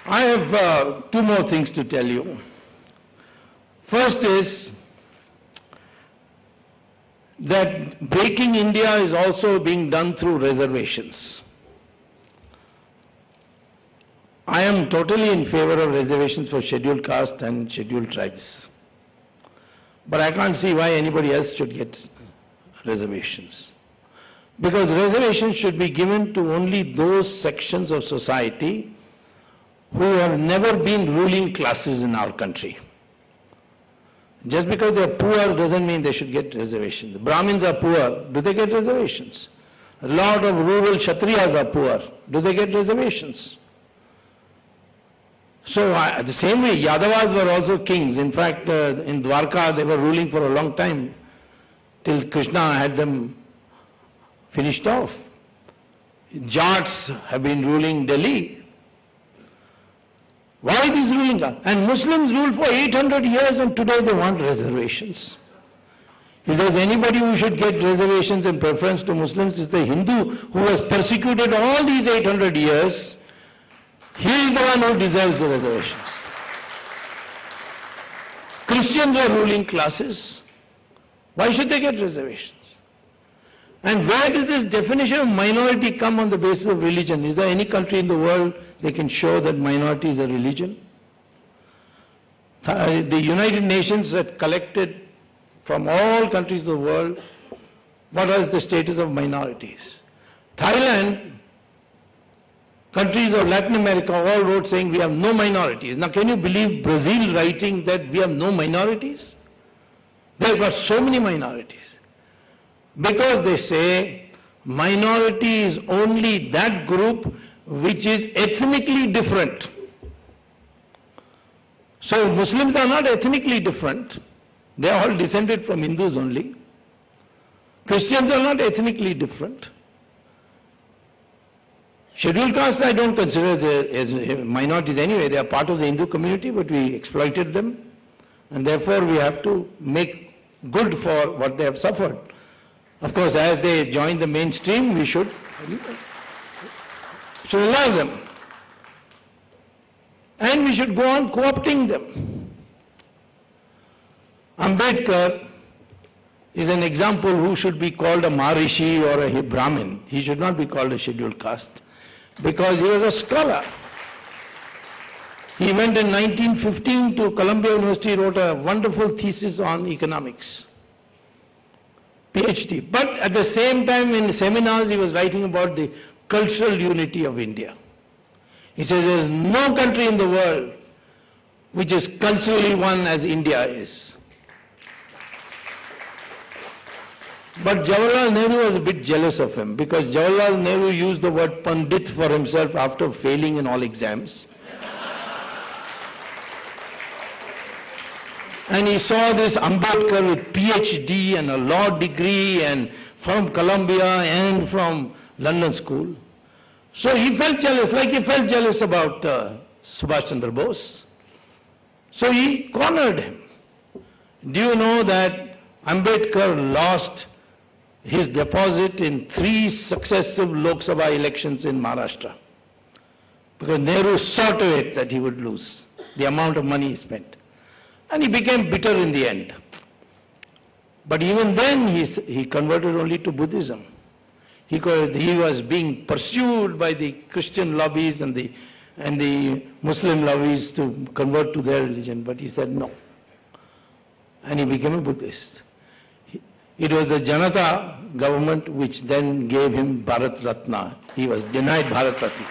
I have two more things to tell you. First is that breaking India is also being done through reservations. I am totally in favor of reservations for scheduled caste and scheduled tribes. But I can't see why anybody else should get reservations. Because reservations should be given to only those sections of society who have never been ruling classes in our country. Just because they are poor doesn't mean they should get reservations. The Brahmins are poor, do they get reservations? A lot of rural Kshatriyas are poor, do they get reservations? So the same way, Yadavas were also kings. In fact, in Dwarka they were ruling for a long time, till Krishna had them finished off. Jats have been ruling Delhi. Why this ruling? And Muslims ruled for 800 years and today they want reservations. If there's anybody who should get reservations in preference to Muslims, it's the Hindu who has persecuted all these 800 years. He is the one who deserves the reservations. Christians are ruling classes. Why should they get reservations? And where does this definition of minority come on the basis of religion? Is there any country in the world they can show that minority is a religion? The United Nations had collected from all countries of the world what is the status of minorities. Thailand, countries of Latin America all wrote saying we have no minorities. Now can you believe Brazil writing that we have no minorities? They've got so many minorities. Because they say minority is only that group which is ethnically different. So Muslims are not ethnically different. They are all descended from Hindus only. Christians are not ethnically different. Scheduled caste I don't consider as minorities anyway. They are part of the Hindu community, but we exploited them. And therefore we have to make good for what they have suffered. Of course, as they join the mainstream, we should allow them. And we should go on co-opting them. Ambedkar is an example who should be called a Maharishi or a Brahmin. He should not be called a scheduled caste because he was a scholar. He went in 1915 to Columbia University, wrote a wonderful thesis on economics. PhD. But at the same time in seminars he was writing about the cultural unity of India. He says there is no country in the world which is culturally one as India is. But Jawaharlal Nehru was a bit jealous of him because Jawaharlal Nehru used the word Pandit for himself after failing in all exams. And he saw this Ambedkar with PhD and a law degree and from Columbia and from London School. So he felt jealous, like he felt jealous about Subhash Chandra Bose. So he cornered him. Do you know that Ambedkar lost his deposit in 3 successive Lok Sabha elections in Maharastra? Because Nehru saw to it that he would lose the amount of money he spent. And he became bitter in the end. But even then he converted only to Buddhism. He was being pursued by the Christian lobbies and the Muslim lobbies to convert to their religion, but he said no. And he became a Buddhist. It was the Janata government which then gave him Bharat Ratna. He was denied Bharat Ratna.